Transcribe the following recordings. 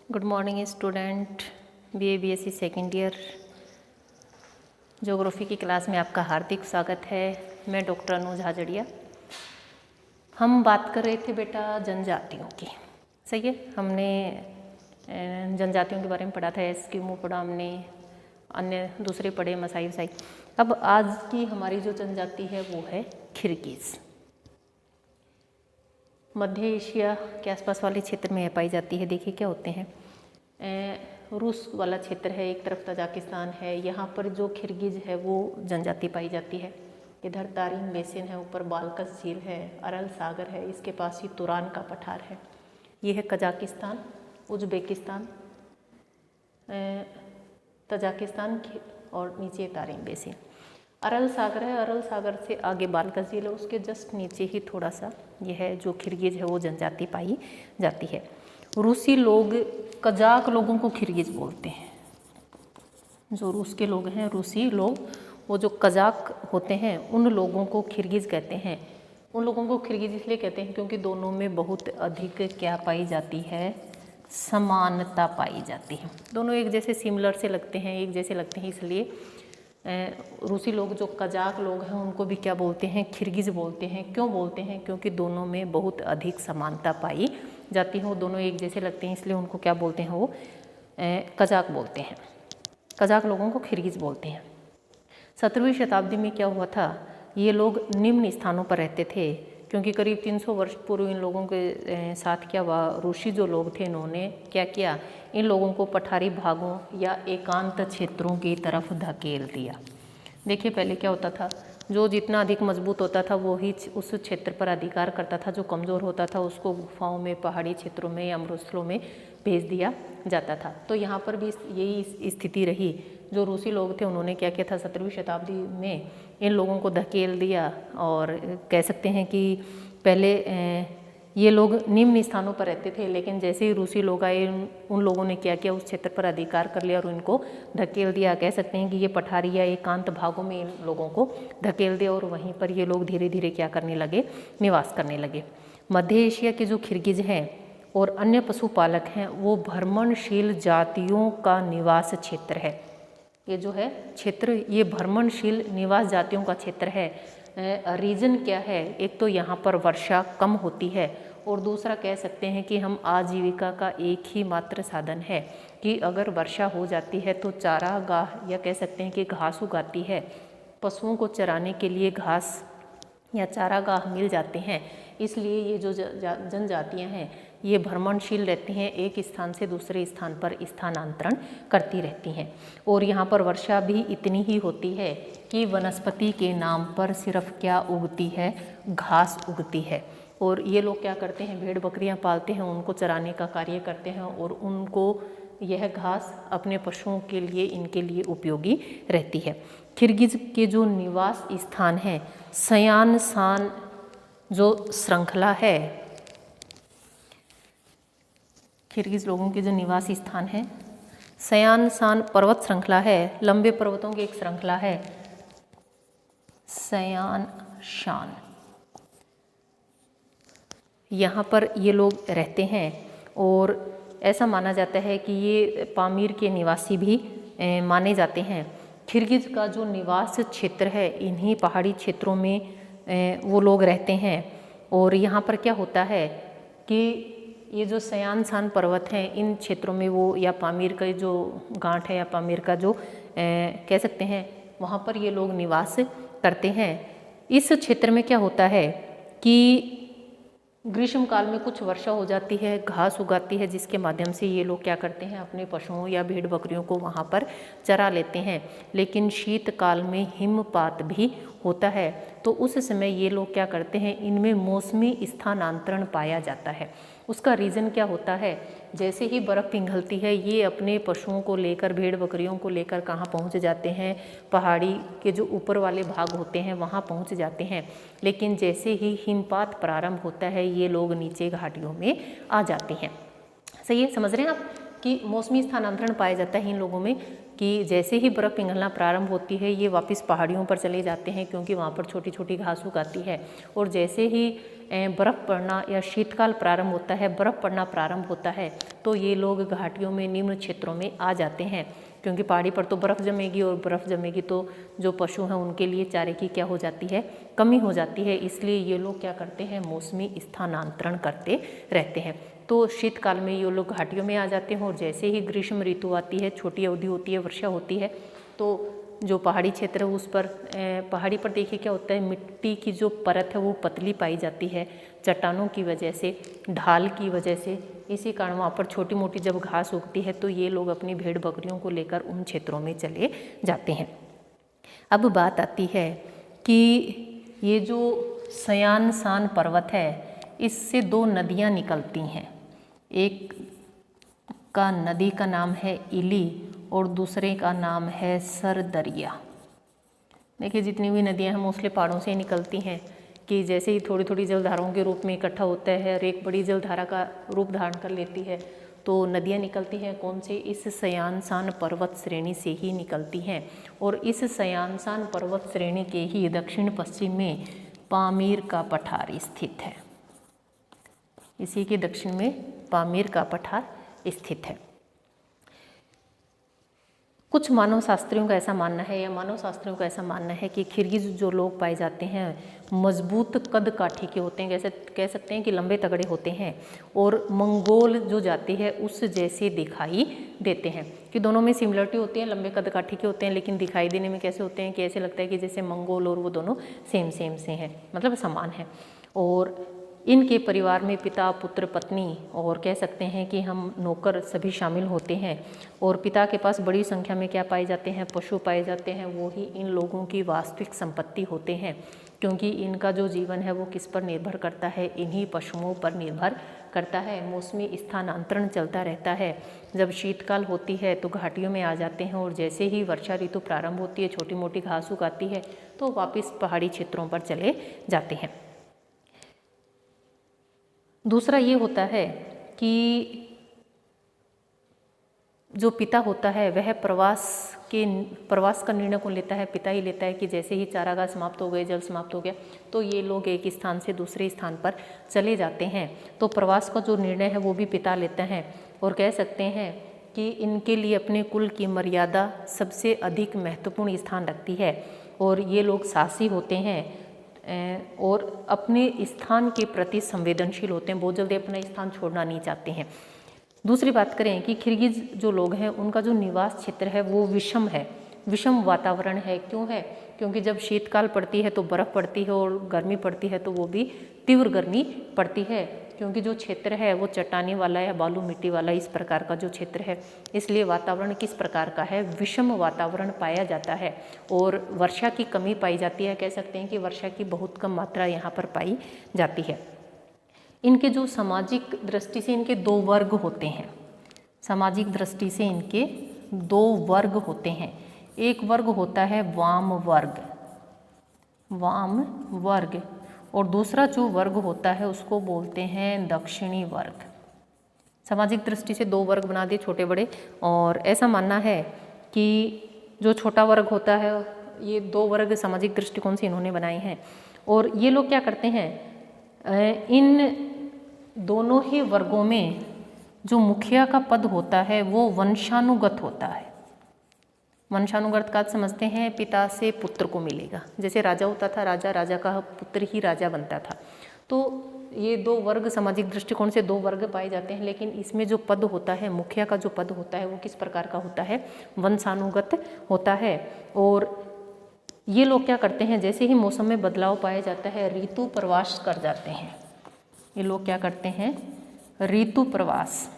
Good morning student, BA BSc second year geography की class में आपका हार्दिक स्वागत है। मैं डॉक्टर अनुज हाजड़िया। हम बात कर रहे थे बेटा जनजातियों की, सही है। हमने जनजातियों के बारे में पढ़ा था, एस्किमो पढ़ा हमने, अन्य दूसरे पढ़े, मसाई वसाई। अब आज की हमारी जो जनजाति है वो है किर्गिज़। मध्य एशिया के आसपास वाले क्षेत्र में पाई जाती है। देखिए क्या होते हैं, रूस वाला क्षेत्र है, एक तरफ तजाकिस्तान है। यहाँ पर जो किर्गिज़ है वो जनजाति पाई जाती है। इधर तारिन बेसिन है, ऊपर बाल्कस झील है, अरल सागर है, इसके पास ही तुरान का पठार है। ये है कजाकिस्तान, उज्बेकिस्तान, तजाकिस्तान और नीचे तारिन बेसिन। अरल सागर है, अरल सागर से आगे बाल्कस झील है, उसके जस्ट नीचे ही थोड़ा सा यह है जो किर्गिज़ है वो जनजाति पाई जाती है। रूसी लोग कजाक लोगों को किर्गिज़ बोलते हैं। जो रूस के लोग हैं, रूसी लोग, वो जो कजाक होते हैं उन लोगों को किर्गिज़ कहते हैं। उन लोगों को किर्गिज़ इसलिए कहते हैं क्योंकि दोनों में बहुत अधिक क्या पाई जाती है, समानता पाई जाती है। दोनों एक जैसे सिमिलर से लगते हैं, एक जैसे लगते हैं, इसलिए रूसी लोग जो कजाक लोग हैं उनको भी क्या बोलते हैं, किर्गिज़ बोलते हैं। क्यों बोलते हैं? क्योंकि दोनों में बहुत अधिक समानता पाई जाती है। वो दोनों एक जैसे लगते हैं, इसलिए उनको क्या बोलते हैं, वो कजाक बोलते हैं। कजाक लोगों को किर्गिज़ बोलते हैं। 17वीं शताब्दी में क्या हुआ था, ये लोग निम्न स्थानों पर रहते थे क्योंकि करीब 300 वर्ष पूर्व इन लोगों के साथ क्या हुआ, रूसी जो लोग थे इन्होंने क्या किया, इन लोगों को पठारी भागों या एकांत क्षेत्रों की तरफ धकेल दिया। देखिए पहले क्या होता था, जो जितना अधिक मजबूत होता था वो ही उस क्षेत्र पर अधिकार करता था। जो कमज़ोर होता था उसको गुफाओं में, पहाड़ी क्षेत्रों में या मरुस्थलों में भेज दिया जाता था। तो यहाँ पर भी यही स्थिति रही। जो रूसी लोग थे उन्होंने क्या किया था, 17वीं शताब्दी में इन लोगों को धकेल दिया। और कह सकते हैं कि पहले ये लोग निम्न स्थानों पर रहते थे, लेकिन जैसे ही रूसी लोग आए उन लोगों ने क्या किया, उस क्षेत्र पर अधिकार कर लिया और इनको धकेल दिया। कह सकते हैं कि ये पठारी या एकांत भागों में इन लोगों को धकेल दिया और वहीं पर ये लोग धीरे धीरे क्या करने लगे, निवास करने लगे। मध्य एशिया के जो किर्गिज़ हैं और अन्य पशुपालक हैं वो भ्रमणशील जातियों का निवास क्षेत्र है। ये जो है क्षेत्र, ये भ्रमणशील निवास जातियों का क्षेत्र है। रीज़न क्या है, एक तो यहाँ पर वर्षा कम होती है और दूसरा कह सकते हैं कि हम आजीविका का एक ही मात्र साधन है कि अगर वर्षा हो जाती है तो चारागाह या कह सकते हैं कि घास उगाती है। पशुओं को चराने के लिए घास या चारागाह मिल जाते हैं, इसलिए ये जो जनजातियाँ हैं ये भ्रमणशील रहती हैं, एक स्थान से दूसरे स्थान पर स्थानांतरण करती रहती हैं। और यहाँ पर वर्षा भी इतनी ही होती है कि वनस्पति के नाम पर सिर्फ क्या उगती है, घास उगती है। और ये लोग क्या करते हैं, भेड़ बकरियाँ पालते हैं, उनको चराने का कार्य करते हैं और उनको यह घास अपने पशुओं के लिए, इनके लिए उपयोगी रहती है। किर्गिज़ के जो निवास स्थान हैं, सयानसान जो श्रृंखला है, किर्गिज़ लोगों के जो निवास स्थान है सयानसान पर्वत श्रृंखला है, लंबे पर्वतों की एक श्रृंखला है सयानशान। यहाँ पर ये लोग रहते हैं और ऐसा माना जाता है कि ये पामीर के निवासी भी माने जाते हैं। किर्गिज़ का जो निवास क्षेत्र है, इन्हीं पहाड़ी क्षेत्रों में वो लोग रहते हैं। और यहाँ पर क्या होता है कि ये जो सयानसान पर्वत हैं, इन क्षेत्रों में वो या पामीर का जो गांठ है या पामीर का जो कह सकते हैं, वहाँ पर ये लोग निवास करते हैं। इस क्षेत्र में क्या होता है कि ग्रीष्म काल में कुछ वर्षा हो जाती है, घास उगाती है, जिसके माध्यम से ये लोग क्या करते हैं, अपने पशुओं या भेड़ बकरियों को वहाँ पर चरा लेते हैं। लेकिन शीतकाल में हिमपात भी होता है, तो उस समय ये लोग क्या करते हैं, इनमें मौसमी स्थानांतरण पाया जाता है। उसका रीज़न क्या होता है, जैसे ही बर्फ़ पिघलती है ये अपने पशुओं को लेकर, भेड़ बकरियों को लेकर कहाँ पहुँच जाते हैं, पहाड़ी के जो ऊपर वाले भाग होते हैं वहाँ पहुँच जाते हैं। लेकिन जैसे ही हिमपात प्रारंभ होता है ये लोग नीचे घाटियों में आ जाते हैं। सही है, समझ रहे हैं आप कि मौसमी स्थानांतरण पाया जाता है इन लोगों में कि जैसे ही बर्फ़ पिघलना प्रारंभ होती है ये वापस पहाड़ियों पर चले जाते हैं, क्योंकि वहाँ पर छोटी छोटी घास उगाती है। और जैसे ही बर्फ़ पड़ना या शीतकाल प्रारंभ होता है, बर्फ़ पड़ना प्रारंभ होता है, तो ये लोग घाटियों में, निम्न क्षेत्रों में आ जाते हैं, क्योंकि पहाड़ी पर तो बर्फ़ जमेगी और बर्फ़ जमेगी तो जो पशु हैं उनके लिए चारे की क्या हो जाती है, कमी हो जाती है। इसलिए ये लोग क्या करते हैं, मौसमी स्थानांतरण करते रहते हैं। तो शीतकाल में ये लोग घाटियों में आ जाते हैं और जैसे ही ग्रीष्म ऋतु आती है, छोटी अवधि होती है, वर्षा होती है, तो जो पहाड़ी क्षेत्र है उस पर पहाड़ी पर देखिए क्या होता है, मिट्टी की जो परत है वो पतली पाई जाती है चट्टानों की वजह से, ढाल की वजह से। इसी कारण वहाँ पर छोटी मोटी जब घास उगती है तो ये लोग अपनी भेड़ बकरियों को लेकर उन क्षेत्रों में चले जाते हैं। अब बात आती है कि ये जो सयान सान पर्वत है इससे दो नदियाँ निकलती हैं। एक का नदी का नाम है इली और दूसरे का नाम है सरदरिया। देखिए जितनी भी नदियां हैं मोस्टली पहाड़ों से ही निकलती हैं, कि जैसे ही थोड़ी थोड़ी जलधाराओं के रूप में इकट्ठा होता है और एक बड़ी जलधारा का रूप धारण कर लेती है तो नदियां निकलती हैं। कौन से? इस सयानसान पर्वत श्रेणी से ही निकलती हैं। और इस सयानसान पर्वत श्रेणी के ही दक्षिण पश्चिम में पामीर का पठार स्थित है। इसी के दक्षिण में पामीर का पठार स्थित है। कुछ मानव शास्त्रियों का ऐसा मानना है ऐसा मानना है कि किर्गिज जो लोग पाए जाते हैं मजबूत कद काठी के होते हैं, जैसे कह सकते हैं कि लंबे तगड़े होते हैं, और मंगोल जो जाति है उस जैसे दिखाई देते हैं। कि दोनों में सिमिलरिटी होती है, लंबे कद काठी के होते हैं, लेकिन दिखाई देने में कैसे होते हैं कि ऐसे लगता है कि जैसे मंगोल और वो दोनों सेम से हैं, मतलब समान हैं। और इनके परिवार में पिता, पुत्र, पत्नी और कह सकते हैं कि हम नौकर सभी शामिल होते हैं। और पिता के पास बड़ी संख्या में क्या पाए जाते हैं? पशु पाए जाते हैं। वो ही इन लोगों की वास्तविक संपत्ति होते हैं, क्योंकि इनका जो जीवन है वो किस पर निर्भर करता है? इन्हीं पशुओं पर निर्भर करता है। मौसमी स्थानांतरण चलता रहता है। जब शीतकाल होती है तो घाटियों में आ जाते हैं और जैसे ही वर्षा ऋतु प्रारंभ होती है, छोटी मोटी घास उगाती है, तो वापस पहाड़ी क्षेत्रों पर चले जाते हैं। दूसरा ये होता है कि जो पिता होता है वह प्रवास का निर्णय कौन लेता है? पिता ही लेता है, कि जैसे ही चारागाह समाप्त हो गए, जल समाप्त हो गया, तो ये लोग एक स्थान से दूसरे स्थान पर चले जाते हैं। तो प्रवास का जो निर्णय है वो भी पिता लेते हैं। और कह सकते हैं कि इनके लिए अपने कुल की मर्यादा सबसे अधिक महत्वपूर्ण स्थान रखती है। और ये लोग साहसी होते हैं और अपने स्थान के प्रति संवेदनशील होते हैं, बहुत जल्दी अपना स्थान छोड़ना नहीं चाहते हैं। दूसरी बात करें कि किर्गिज जो लोग हैं उनका जो निवास क्षेत्र है वो विषम है, विषम वातावरण है। क्यों है? क्योंकि जब शीतकाल पड़ती है तो बर्फ़ पड़ती है और गर्मी पड़ती है तो वो भी तीव्र गर्मी पड़ती है, क्योंकि जो क्षेत्र है वो चट्टानी वाला या बालू मिट्टी वाला इस प्रकार का जो क्षेत्र है, इसलिए वातावरण किस प्रकार का है? विषम वातावरण पाया जाता है। और वर्षा की कमी पाई जाती है, कह सकते हैं कि वर्षा की बहुत कम मात्रा यहाँ पर पाई जाती है। इनके जो सामाजिक दृष्टि से इनके दो वर्ग होते हैं, सामाजिक दृष्टि से इनके दो वर्ग होते हैं। एक वर्ग होता है वाम वर्ग, और दूसरा जो वर्ग होता है उसको बोलते हैं दक्षिणी वर्ग। सामाजिक दृष्टि से दो वर्ग बना दिए, छोटे बड़े। और ऐसा मानना है कि जो छोटा वर्ग होता है, ये दो वर्ग सामाजिक दृष्टिकोण से इन्होंने बनाए हैं। और ये लोग क्या करते हैं, इन दोनों ही वर्गों में जो मुखिया का पद होता है वो वंशानुगत होता है। वंशानुगत का समझते हैं पिता से पुत्र को मिलेगा, जैसे राजा होता था, राजा का पुत्र ही राजा बनता था। तो ये दो वर्ग सामाजिक दृष्टिकोण से दो वर्ग पाए जाते हैं, लेकिन इसमें जो पद होता है, मुखिया का जो पद होता है वो किस प्रकार का होता है? वंशानुगत होता है। और ये लोग क्या करते हैं, जैसे ही मौसम में बदलाव पाया जाता है ऋतु प्रवास कर जाते हैं। ये लोग क्या करते हैं? ऋतु प्रवास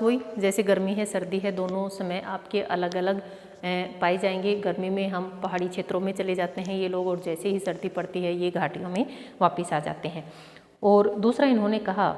वही जैसे गर्मी है सर्दी है, दोनों समय आपके अलग अलग पाए जाएंगे। गर्मी में हम पहाड़ी क्षेत्रों में चले जाते हैं ये लोग, और जैसे ही सर्दी पड़ती है ये घाटियों में वापस आ जाते हैं। और दूसरा इन्होंने कहा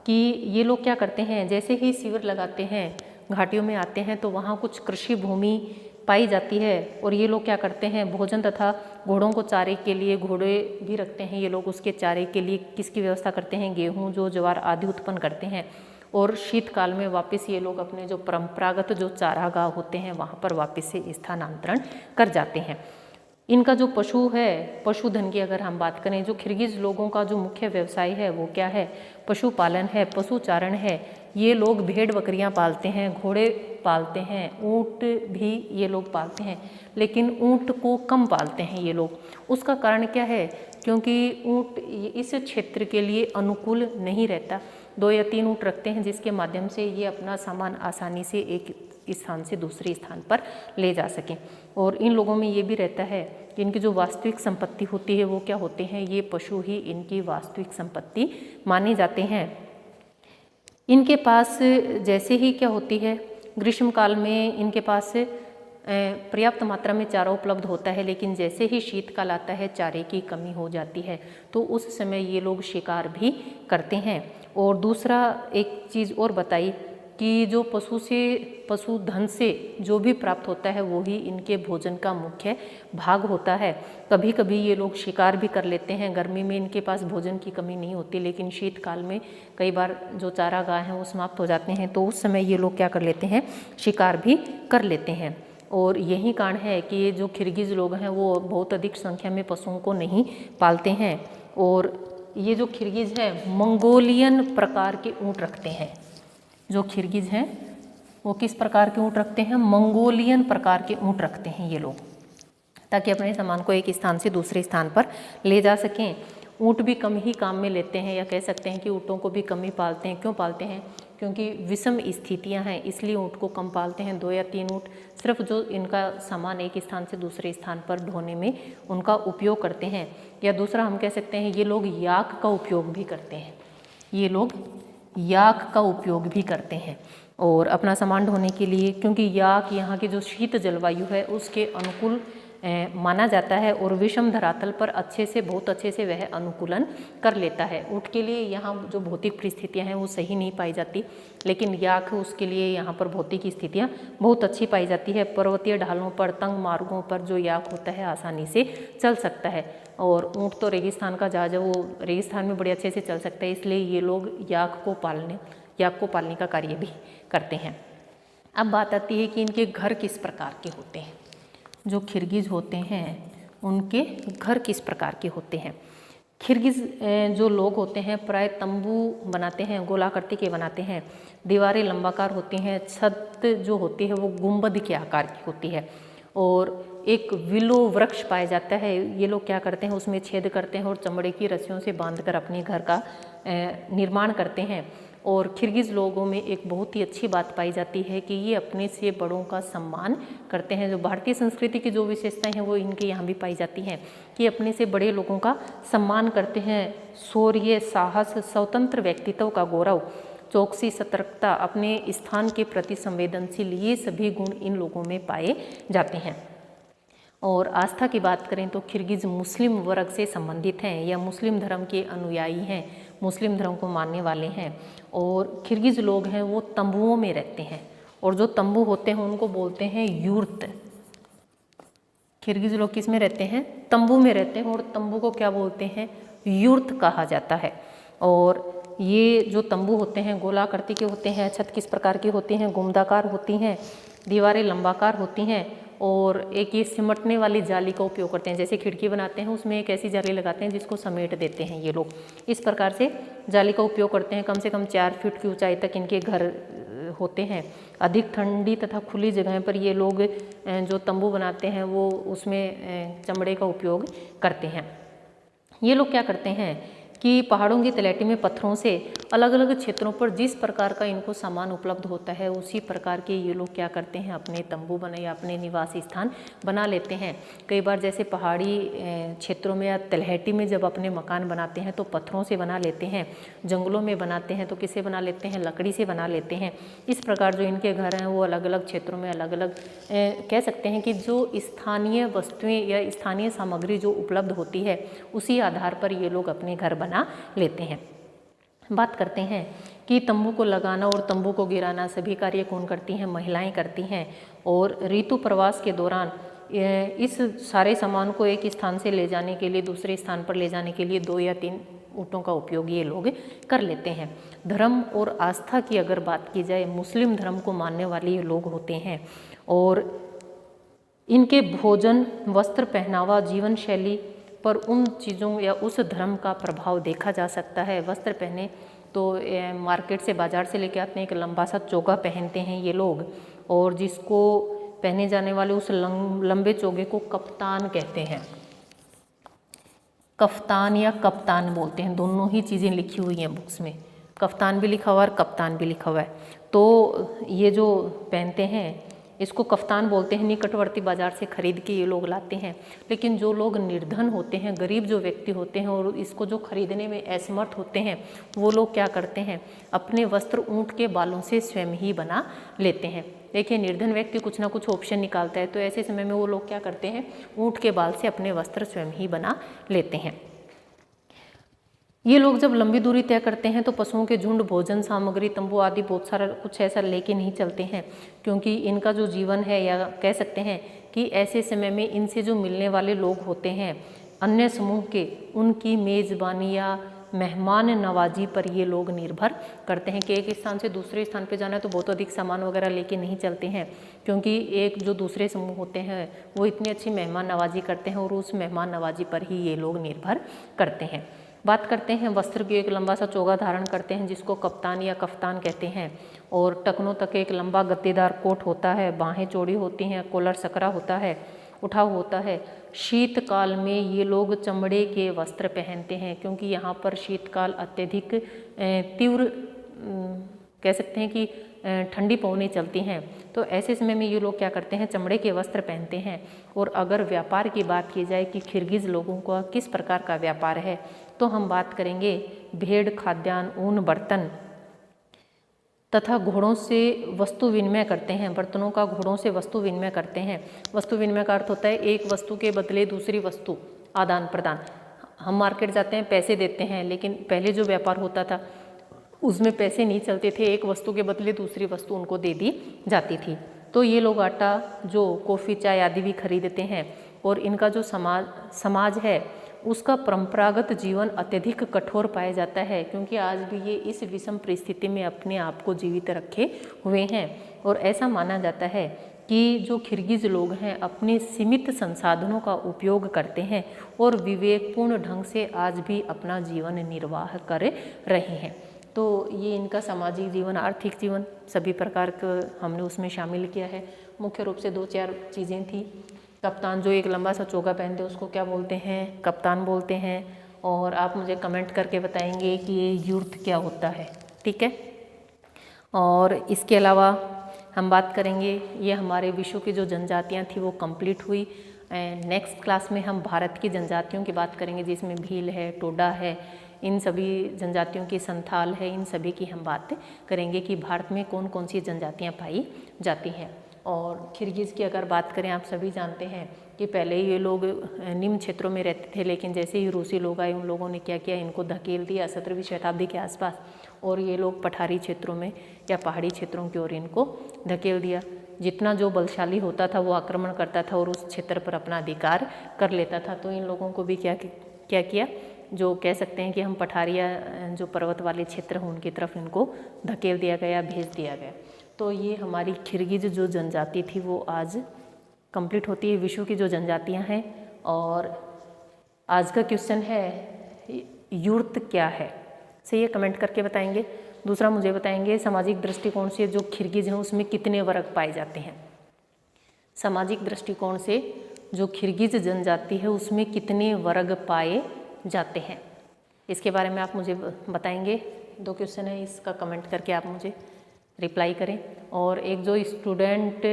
कि ये लोग क्या करते हैं, जैसे ही शिविर लगाते हैं घाटियों में आते हैं तो वहाँ कुछ कृषि भूमि पाई जाती है, और ये लोग क्या करते हैं, भोजन तथा घोड़ों को चारे के लिए घोड़े भी रखते हैं ये लोग। उसके चारे के लिए किसकी व्यवस्था करते हैं? गेहूँ, जो ज्वार आदि उत्पन्न करते हैं। और शीतकाल में वापस ये लोग अपने जो परंपरागत जो चारागाह होते हैं वहाँ पर वापस से स्थानांतरण कर जाते हैं। इनका जो पशु है, पशुधन की अगर हम बात करें, जो किर्गिज लोगों का जो मुख्य व्यवसाय है वो क्या है, पशुपालन है, पशुचारण है। ये लोग भेड़ बकरियां पालते हैं, घोड़े पालते हैं, ऊँट भी ये लोग पालते हैं, लेकिन ऊँट को कम पालते हैं ये लोग। उसका कारण क्या है, क्योंकि ऊँट इस क्षेत्र के लिए अनुकूल नहीं रहता। 2 या 3 ऊँट रखते हैं जिसके माध्यम से ये अपना सामान आसानी से एक स्थान से दूसरे स्थान पर ले जा सकें। और इन लोगों में ये भी रहता है कि इनकी जो वास्तविक संपत्ति होती है वो क्या होते हैं, ये पशु ही इनकी वास्तविक संपत्ति माने जाते हैं। इनके पास जैसे ही क्या होती है, ग्रीष्म काल में इनके पास पर्याप्त मात्रा में चारा उपलब्ध होता है, लेकिन जैसे ही शीतकाल आता है चारे की कमी हो जाती है, तो उस समय ये लोग शिकार भी करते हैं। और दूसरा एक चीज़ और बताई कि जो पशुधन से जो भी प्राप्त होता है वो ही इनके भोजन का मुख्य भाग होता है। कभी कभी ये लोग शिकार भी कर लेते हैं। गर्मी में इनके पास भोजन की कमी नहीं होती, लेकिन शीतकाल में कई बार जो चारागाह हैं वो समाप्त हो जाते हैं, तो उस समय ये लोग क्या कर लेते हैं, शिकार भी कर लेते हैं। और यही कारण है कि ये जो किर्गिज लोग हैं वो बहुत अधिक संख्या में पशुओं को नहीं पालते हैं। और ये जो किर्गिज हैं मंगोलियन प्रकार के ऊँट रखते हैं। जो किर्गिज हैं वो किस प्रकार के ऊँट रखते हैं, मंगोलियन प्रकार के ऊँट रखते हैं ये लोग, ताकि अपने सामान को एक स्थान से दूसरे स्थान पर ले जा सकें। ऊँट भी कम ही काम में लेते हैं, या कह सकते हैं कि ऊँटों को भी कम ही पालते हैं। क्यों पालते हैं, क्योंकि विषम स्थितियां हैं, इसलिए ऊँट को कम पालते हैं। 2 या 3 ऊँट सिर्फ जो इनका सामान एक स्थान से दूसरे स्थान पर ढोने में उनका उपयोग करते हैं। या दूसरा हम कह सकते हैं ये लोग याक का उपयोग भी करते हैं, ये लोग याक का उपयोग भी करते हैं और अपना सामान ढोने के लिए, क्योंकि याक यहाँ की जो शीत जलवायु है उसके अनुकूल माना जाता है और विषम धरातल पर बहुत अच्छे से वह अनुकूलन कर लेता है। ऊँट के लिए यहाँ जो भौतिक परिस्थितियाँ हैं वो सही नहीं पाई जाती, लेकिन याक उसके लिए यहाँ पर भौतिक स्थितियाँ बहुत अच्छी पाई जाती है। पर्वतीय ढालों पर, तंग मार्गों पर जो याक होता है आसानी से चल सकता है, और ऊँट तो रेगिस्तान का जहाज है, वो रेगिस्तान में बड़े अच्छे से चल सकता है, इसलिए ये लोग याक को पालने का कार्य भी करते हैं। अब बात आती है कि इनके घर किस प्रकार के होते हैं। जो किर्गिज होते हैं उनके घर किस प्रकार के होते हैं। किर्गिज जो लोग होते हैं प्राय तंबू बनाते हैं, गोलाकृति के बनाते हैं, दीवारें लंबाकार होती हैं, छत जो होती है वो गुंबद के आकार की होती है, और एक विलो वृक्ष पाया जाता है। ये लोग क्या करते हैं, उसमें छेद करते हैं और चमड़े की रस्सियों से बांधकर अपने घर का निर्माण करते हैं। और किर्गिज लोगों में एक बहुत ही अच्छी बात पाई जाती है कि ये अपने से बड़ों का सम्मान करते हैं। जो भारतीय संस्कृति की जो विशेषताएं हैं वो इनके यहाँ भी पाई जाती हैं कि अपने से बड़े लोगों का सम्मान करते हैं। शौर्य, साहस, स्वतंत्र व्यक्तित्व का गौरव, चौकसी, सतर्कता, अपने स्थान के प्रति संवेदनशील, ये सभी गुण इन लोगों में पाए जाते हैं। और आस्था की बात करें तो किर्गिज मुस्लिम वर्ग से संबंधित हैं या मुस्लिम धर्म के अनुयायी हैं, मुस्लिम धर्म को मानने वाले हैं। और किर्गिज लोग हैं वो तंबुओं में रहते हैं, और जो तंबू होते हैं उनको बोलते हैं यूर्त। किर्गिज लोग किस में रहते हैं, तंबू में रहते हैं, और तंबू को क्या बोलते हैं, यूर्त कहा जाता है। और ये जो तंबू होते हैं गोलाकृति के होते हैं, छत किस प्रकार की होती हैं, गुंबदाकार होती हैं, दीवारें लंबाकार होती हैं, और एक ये सिमटने वाली जाली का उपयोग करते हैं। जैसे खिड़की बनाते हैं उसमें एक ऐसी जाली लगाते हैं जिसको समेट देते हैं ये लोग, इस प्रकार से जाली का उपयोग करते हैं। कम से कम 4 फीट की ऊंचाई तक इनके घर होते हैं। अधिक ठंडी तथा खुली जगह पर ये लोग जो तंबू बनाते हैं वो उसमें चमड़े का उपयोग करते हैं। ये लोग क्या करते हैं कि पहाड़ों की तलहटी में पत्थरों से अलग अलग क्षेत्रों पर जिस प्रकार का इनको सामान उपलब्ध होता है उसी प्रकार के ये लोग क्या करते हैं, अपने तंबू बना या अपने निवास स्थान बना लेते हैं। कई बार जैसे पहाड़ी क्षेत्रों में या तलहटी में जब अपने मकान बनाते हैं तो पत्थरों से बना लेते हैं, जंगलों में बनाते हैं तो किससे बना लेते हैं, लकड़ी से बना लेते हैं। इस प्रकार जो इनके घर हैं वो अलग अलग क्षेत्रों में अलग अलग कह सकते हैं कि जो स्थानीय वस्तुएँ या स्थानीय सामग्री जो उपलब्ध होती है उसी आधार पर ये लोग अपने घर बना लेते हैं। बात करते हैं कि तंबू को लगाना और तंबू को गिराना सभी कार्य कौन करती हैं, महिलाएं करती हैं। और ऋतु प्रवास के दौरान इस सारे सामान को एक स्थान से ले जाने के लिए दूसरे स्थान पर ले जाने के लिए 2 या 3 ऊँटों का उपयोग ये लोग कर लेते हैं। धर्म और आस्था की अगर बात की जाए, मुस्लिम धर्म को मानने वाले ये लोग होते हैं और इनके भोजन, वस्त्र, पहनावा, जीवन शैली पर उन चीज़ों या उस धर्म का प्रभाव देखा जा सकता है। वस्त्र पहने तो मार्केट से, बाज़ार से लेके आते हैं, एक लंबा सा चोगा पहनते हैं ये लोग, और जिसको पहने जाने वाले उस लंबे चोगे को कफ्तान कहते हैं। कफ्तान या कप्तान बोलते हैं, दोनों ही चीज़ें लिखी हुई हैं बुक्स में, कफ्तान भी लिखा हुआ है और कप्तान भी लिखा हुआ है। तो ये जो पहनते हैं इसको कफ्तान बोलते हैं। निकटवर्ती बाज़ार से खरीद के ये लोग लाते हैं। लेकिन जो लोग निर्धन होते हैं, गरीब जो व्यक्ति होते हैं और इसको जो खरीदने में असमर्थ होते हैं, वो लोग क्या करते हैं, अपने वस्त्र ऊँट के बालों से स्वयं ही बना लेते हैं। देखिए, निर्धन व्यक्ति कुछ ना कुछ ऑप्शन निकालता है, तो ऐसे समय में वो लोग क्या करते हैं, ऊँट के बाल से अपने वस्त्र स्वयं ही बना लेते हैं। ये लोग जब लंबी दूरी तय करते हैं तो पशुओं के झुंड, भोजन सामग्री, तंबू आदि बहुत सारा कुछ ऐसा लेके नहीं चलते हैं, क्योंकि इनका जो जीवन है, या कह सकते हैं कि ऐसे समय में इनसे जो मिलने वाले लोग होते हैं अन्य समूह के, उनकी मेज़बानी या मेहमान नवाजी पर ये लोग निर्भर करते हैं कि एक स्थान से दूसरे स्थान पे जाना है तो बहुत अधिक सामान वगैरह लेके नहीं चलते हैं, क्योंकि एक जो दूसरे समूह होते हैं वो इतनी अच्छी मेहमान नवाजी करते हैं और उस मेहमान नवाजी पर ही ये लोग निर्भर करते हैं। बात करते हैं वस्त्र की। एक लंबा सा चोगा धारण करते हैं जिसको कप्तान या कफ्तान कहते हैं, और टखनों तक एक लंबा गद्देदार कोट होता है, बाहें चौड़ी होती हैं, कॉलर सकरा होता है, उठाव होता है। शीतकाल में ये लोग चमड़े के वस्त्र पहनते हैं, क्योंकि यहाँ पर शीतकाल अत्यधिक तीव्र, कह सकते हैं कि ठंडी पवनें चलती हैं, तो ऐसे समय में ये लोग क्या करते हैं, चमड़े के वस्त्र पहनते हैं। और अगर व्यापार की बात की जाए कि किर्गिज़ लोगों का किस प्रकार का व्यापार है, तो हम बात करेंगे भेड़, खाद्यान्न, ऊन, बर्तन तथा घोड़ों से वस्तु विनिमय करते हैं। बर्तनों का घोड़ों से वस्तु विनिमय करते हैं। वस्तु विनिमय का अर्थ होता है एक वस्तु के बदले दूसरी वस्तु आदान प्रदान। हम मार्केट जाते हैं, पैसे देते हैं, लेकिन पहले जो व्यापार होता था उसमें पैसे नहीं चलते थे, एक वस्तु के बदले दूसरी वस्तु उनको दे दी जाती थी। तो ये लोग आटा, जो कॉफ़ी, चाय आदि भी खरीदते हैं। और इनका जो समाज है उसका परंपरागत जीवन अत्यधिक कठोर पाया जाता है, क्योंकि आज भी ये इस विषम परिस्थिति में अपने आप को जीवित रखे हुए हैं। और ऐसा माना जाता है कि जो किर्गिज़ लोग हैं अपने सीमित संसाधनों का उपयोग करते हैं और विवेकपूर्ण ढंग से आज भी अपना जीवन निर्वाह कर रहे हैं। तो ये इनका सामाजिक जीवन, आर्थिक जीवन सभी प्रकार का हमने उसमें शामिल किया है। मुख्य रूप से 2-4 चीज़ें थी। कप्तान जो एक लंबा सा चोगा पहनते हैं उसको क्या बोलते हैं, कप्तान बोलते हैं। और आप मुझे कमेंट करके बताएंगे कि ये यूर्त क्या होता है, ठीक है। और इसके अलावा हम बात करेंगे, ये हमारे विश्व की जो जनजातियाँ थी वो कंप्लीट हुई। नेक्स्ट क्लास में हम भारत की जनजातियों की बात करेंगे, जिसमें भील है, टोडा है, इन सभी जनजातियों की, संथाल है, इन सभी की हम बात करेंगे कि भारत में कौन कौन सी जनजातियाँ पाई जाती हैं। और किर्गिज़ की अगर बात करें, आप सभी जानते हैं कि पहले ये लोग निम्न क्षेत्रों में रहते थे, लेकिन जैसे ही रूसी लोग आए उन लोगों ने क्या किया, इनको धकेल दिया 17वीं शताब्दी के आसपास, और ये लोग पठारी क्षेत्रों में या पहाड़ी क्षेत्रों की ओर इनको धकेल दिया। जितना जो बलशाली होता था वो आक्रमण करता था और उस क्षेत्र पर अपना अधिकार कर लेता था। तो इन लोगों को भी क्या किया, जो कह सकते हैं कि हम पठारिया, जो पर्वत वाले क्षेत्र हैं उनकी तरफ इनको धकेल दिया गया, भेज दिया गया। तो ये हमारी किर्गिज़ जो जनजाति थी वो आज कंप्लीट होती है, विश्व की जो जनजातियां हैं। और आज का क्वेश्चन है यूर्त क्या है, सही है, कमेंट करके बताएंगे। दूसरा मुझे बताएंगे सामाजिक दृष्टिकोण से जो किर्गिज़ हैं उसमें कितने वर्ग पाए जाते हैं। सामाजिक दृष्टिकोण से जो किर्गिज़ जनजाति है उसमें कितने वर्ग पाए जाते हैं, इसके बारे में आप मुझे बताएंगे। 2 क्वेश्चन है, इसका कमेंट करके आप मुझे रिप्लाई करें। और एक जो स्टूडेंट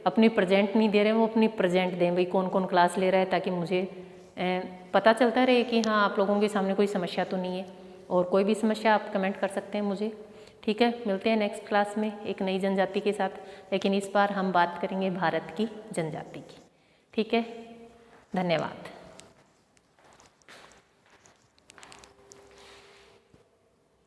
अपनी प्रेजेंट नहीं दे रहे हैं वो अपनी प्रेजेंट दें, भाई कौन कौन क्लास ले रहा है, ताकि मुझे पता चलता रहे कि हाँ आप लोगों के सामने कोई समस्या तो नहीं है। और कोई भी समस्या आप कमेंट कर सकते हैं मुझे, ठीक है। मिलते हैं नेक्स्ट क्लास में एक नई जनजाति के साथ, लेकिन इस बार हम बात करेंगे भारत की जनजाति की, ठीक है। धन्यवाद।